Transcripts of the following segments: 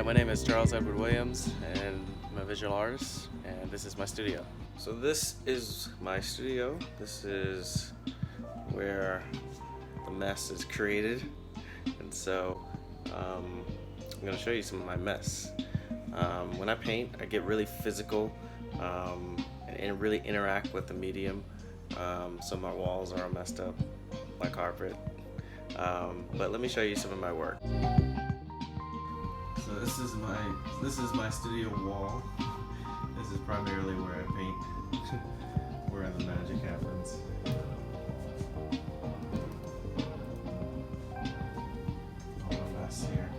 Hi, my name is Charles Edward Williams, and I'm a visual artist, and this is my studio. So this is my studio. This is where the mess is created, and so I'm going to show you some of my mess. When I paint, I get really physical and really interact with the medium. Some of my walls are all messed up, my carpet. But let me show you some of my work. So this is my studio wall. This is primarily where I paint, where the magic happens. All a mess here.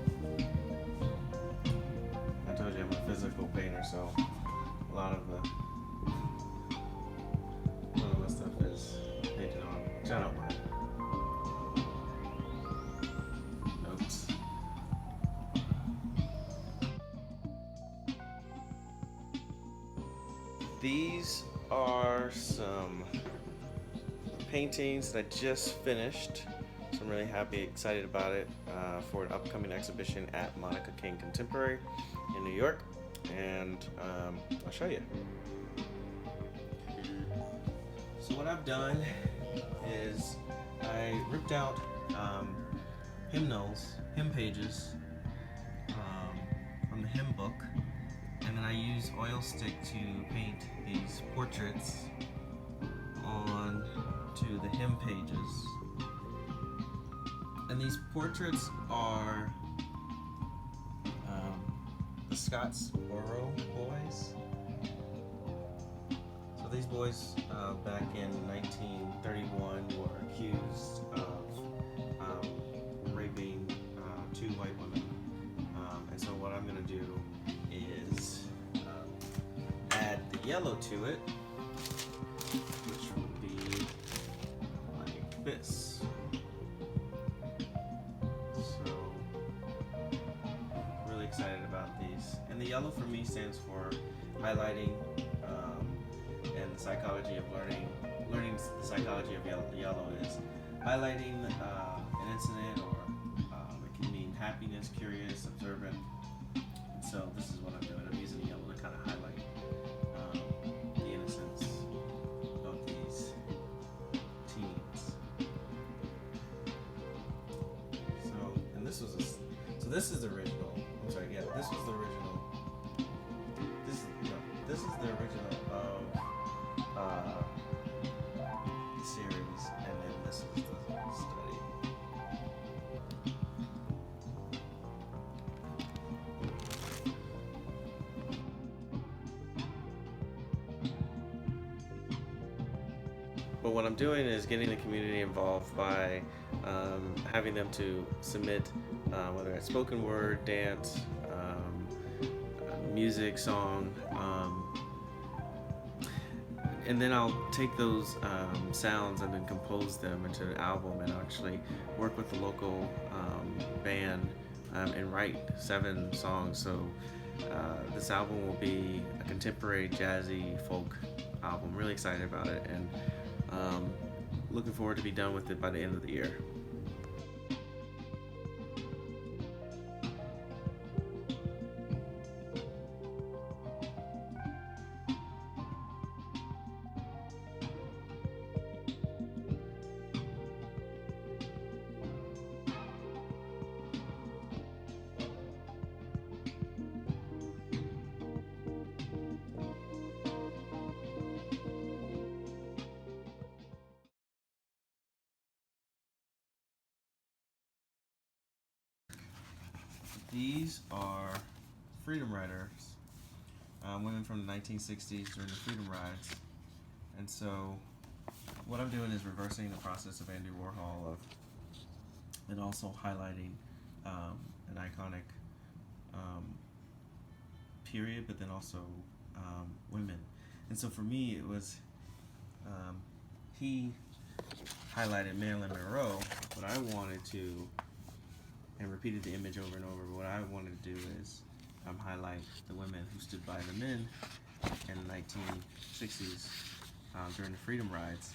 I told you I'm a physical painter, so a lot of my stuff is painted on, which I don't mind. Oops. These are some paintings that I just finished, so I'm really happy, excited about it for an upcoming exhibition at Monica King Contemporary in New York, and I'll show you. So what I've done is I ripped out hymn pages from the hymn book, and then I use oil stick to paint these portraits on to the hymn pages. And these portraits are the Scottsboro boys. So these boys back in 1931 were accused of raping two white women. And so what I'm going to do is add the yellow to it, which would be like this. So, really excited about these. And the yellow for me stands for highlighting and the psychology of learning the psychology of yellow is highlighting an incident, or it can mean happiness, curious, observant. And so this is what I'm doing. I'm using the yellow to kind of highlight the innocence of these teens. So, and this was this is the original. I'm sorry, yeah, this was the original. This is the original of the series, and then this is the study. But what I'm doing is getting the community involved by having them to submit whether it's spoken word, dance, music, song, and then I'll take those sounds and then compose them into an album, and actually work with the local band and write 7 songs. So this album will be a contemporary jazzy folk album. Really excited about it, and looking forward to be done with it by the end of the year. These are freedom riders, women from the 1960s during the freedom rides. And so what I'm doing is reversing the process of Andy Warhol and also highlighting an iconic period, but then also women. And so for me, it was he highlighted Marilyn Monroe, but I wanted to, and repeated the image over and over. But what I wanted to do is highlight the women who stood by the men in the 1960s during the freedom rides.